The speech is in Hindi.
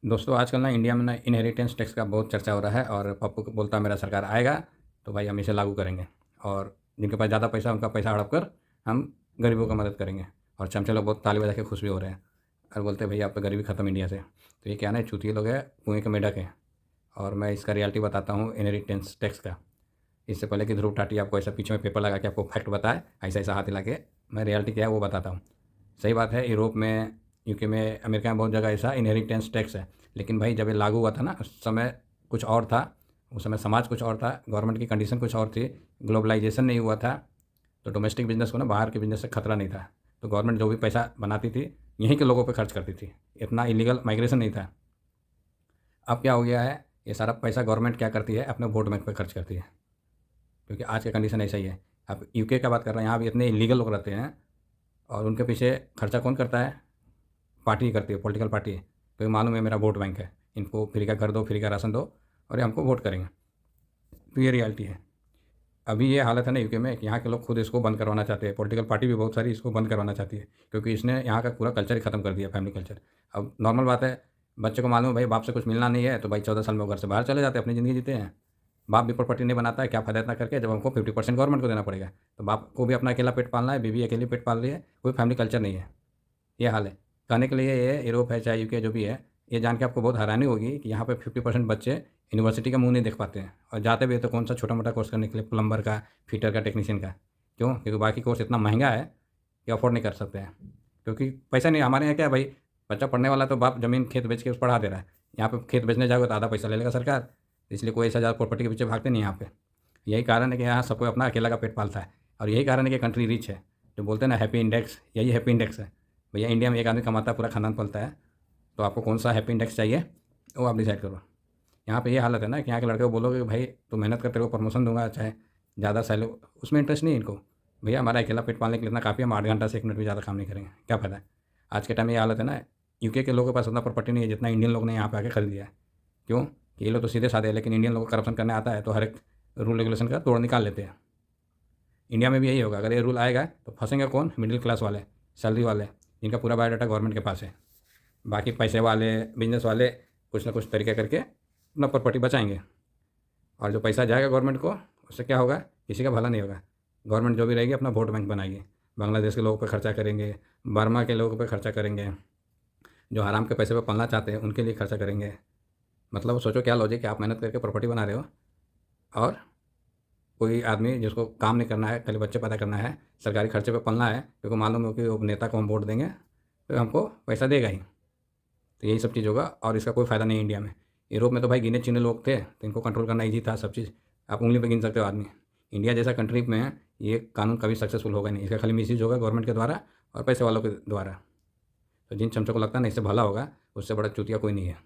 दोस्तों आजकल ना इंडिया में ना इनहेरिटेंस टैक्स का बहुत चर्चा हो रहा है और पप्पू बोलता है मेरा सरकार आएगा तो भाई हम इसे लागू करेंगे और जिनके पास ज़्यादा पैसा उनका पैसा हड़प कर हम गरीबों का मदद करेंगे। और चमचे लोग बहुत ताली बजा के खुश भी हो रहे हैं और बोलते हैं भैया आप तो गरीबी खत्म इंडिया से। तो ये क्या ना चूतिए लोग हैं, कुएं के मेढक हैं। और मैं इसका रियलिटी बताता हूँ इनहेरिटेंस टैक्स का। इससे पहले कि ध्रुव टाटी आपको ऐसा पीछे में पेपर लगा के आपको फैक्ट बताए ऐसा ऐसा हाथ हिला के, मैं रियलिटी क्या है वो बताता हूँ। सही बात है, यूरोप में, यूके में, अमेरिका में बहुत जगह ऐसा इनहेरिटेंस टैक्स है। लेकिन भाई जब ये लागू हुआ था ना उस समय कुछ और था। उस समय समाज कुछ और था, गवर्नमेंट की कंडीशन कुछ और थी, ग्लोबलाइजेशन नहीं हुआ था। तो डोमेस्टिक बिजनेस को ना बाहर के बिजनेस से खतरा नहीं था। तो गवर्नमेंट जो भी पैसा बनाती थी यहीं के लोगों पे खर्च करती थी। इतना इलीगल माइग्रेशन नहीं था। अब क्या हो गया है, ये सारा पैसा गवर्नमेंट क्या करती है अपने वोट बैंक पे खर्च करती है। क्योंकि आज का कंडीशन ऐसा ही है। अब यूके का बात कर रहे हैं, यहाँ भी इतने इलीगल लोग रहते हैं और उनके पीछे खर्चा कौन करता है? पार्टी करती है, पॉलिटिकल पार्टी है। तो ये मालूम है मेरा वोट बैंक है, इनको फ्री का घर दो, फ्री का राशन दो और ये हमको वोट करेंगे। तो ये रियलिटी है। अभी ये हालत है ना यूके में कि यहाँ के लोग खुद इसको बंद करवाना चाहते हैं। पॉलिटिकल पार्टी भी बहुत सारी इसको बंद करवाना चाहती है क्योंकि इसने यहाँ का पूरा कल्चर ही ख़त्म कर दिया, फैमिली कल्चर। अब नॉर्मल बात है, बच्चे को मालूम है भाई बाप से कुछ मिलना नहीं है तो भाई 14 साल में वो घर से बाहर चले जाते हैं, अपनी ज़िंदगी जीते हैं। बाप भी प्रॉपर्टी नहीं बनाता है, क्या फ़ायदा इतना करके जब हमको 50% गवर्नमेंट को देना पड़ेगा। तो बाप को भी अपना अकेला पेट पालना है, बीवी अकेली पेट पाल रही है, कोई फैमिली कल्चर नहीं है। ये हाल है। कहने के लिए ये यूरोप है चाहे यूके जो भी है, ये जान के आपको बहुत हैरानी होगी कि यहाँ पे 50% बच्चे यूनिवर्सिटी का मुंह नहीं देख पाते हैं और जाते भी हैं तो कौन सा छोटा मोटा कोर्स करने के लिए, प्लम्बर का, फिटर का, टेक्नीशियन का। क्यों? क्योंकि बाकी कोर्स इतना महंगा है कि अफोर्ड नहीं कर सकते हैं। क्योंकि पैसा नहीं, हमारे यहाँ क्या है भाई, बच्चा पढ़ने वाला तो बाप ज़मीन खेत बेच के उस पढ़ा दे रहा है। यहाँ पे खेत बेचने जाओगे तो आधा पैसा ले लेगा सरकार। इसलिए कोई ऐसा ज़्यादा प्रॉपर्टी के पीछे भागते नहीं यहाँ पे। यही कारण है कि यहाँ सबको अपना अकेला का पेट पालता है। और यही कारण है कि कंट्री रिच है। जो बोलते हैं ना हैप्पी इंडेक्स, यही हैप्पी इंडेक्स है। भैया इंडिया में एक आदमी कमाता है, पूरा खानदान पलता है। तो आपको कौन सा हैप्पी इंडेक्स चाहिए वो आप डिसाइड करो। यहाँ पे ये हालत है ना कि यहाँ के लड़के को बोलोगे कि भाई तू मेहनत कर, तेरे को प्रमोशन दूंगा चाहे ज़्यादा सैलरी, उसमें इंटरेस्ट नहीं है इनको। भैया हमारा अकेला पेट पालने के लिए इतना काफ़ी है, हम 8 घंटा से 1 मिनट भी ज़्यादा काम नहीं करेंगे, क्या फ़ायदा है? आज के टाइम में ये हालत है ना, यूके के लोगों के पास उतना प्रॉपर्टी नहीं है जितना इंडियन लोग ने यहाँ पे आके खरीद लिया है। क्यों? कि ये लोग तो सीधे साधे हैं, लेकिन इंडियन लोग को करप्शन करने आता है तो हर एक रूल रेगुलेशन का तोड़ निकाल लेते हैं। इंडिया में भी यही होगा, अगर ये रूल आएगा तो फंसेंगे कौन? मिडिल क्लास वाले, सैलरी वाले, जिनका पूरा बायोडाटा गवर्नमेंट के पास है। बाकी पैसे वाले, बिजनेस वाले कुछ ना कुछ तरीके करके अपना प्रॉपर्टी बचाएंगे। और जो पैसा जाएगा गवर्नमेंट को, उससे क्या होगा? किसी का भला नहीं होगा। गवर्नमेंट जो भी रहेगी अपना वोट बैंक बनाएगी, बांग्लादेश के लोगों पर खर्चा करेंगे, बर्मा के लोगों पर खर्चा करेंगे, जो हराम के पैसे पर पलना चाहते हैं उनके लिए खर्चा करेंगे। मतलब सोचो क्या लॉजिक है, आप मेहनत करके प्रॉपर्टी बना रहे हो और कोई आदमी जिसको काम नहीं करना है, खाली बच्चे पैदा करना है, सरकारी खर्चे पे पलना है, क्योंकि मालूम हो कि वो नेता को हम वोट देंगे तो हमको पैसा देगा ही। तो यही सब चीज़ होगा और इसका कोई फ़ायदा नहीं है इंडिया में। यूरोप में तो भाई गिने चुने लोग थे तो इनको कंट्रोल करना ईजी था, सब चीज़ आप उंगली पे गिन सकते हो आदमी। इंडिया जैसा कंट्री में ये कानून कभी सक्सेसफुल होगा नहीं, इसका खाली मिसयूज होगा गवर्नमेंट के द्वारा और पैसे वालों के द्वारा। तो जिन चमचों को लगता है ना इससे भला होगा, उससे बड़ा चूतिया कोई नहीं है।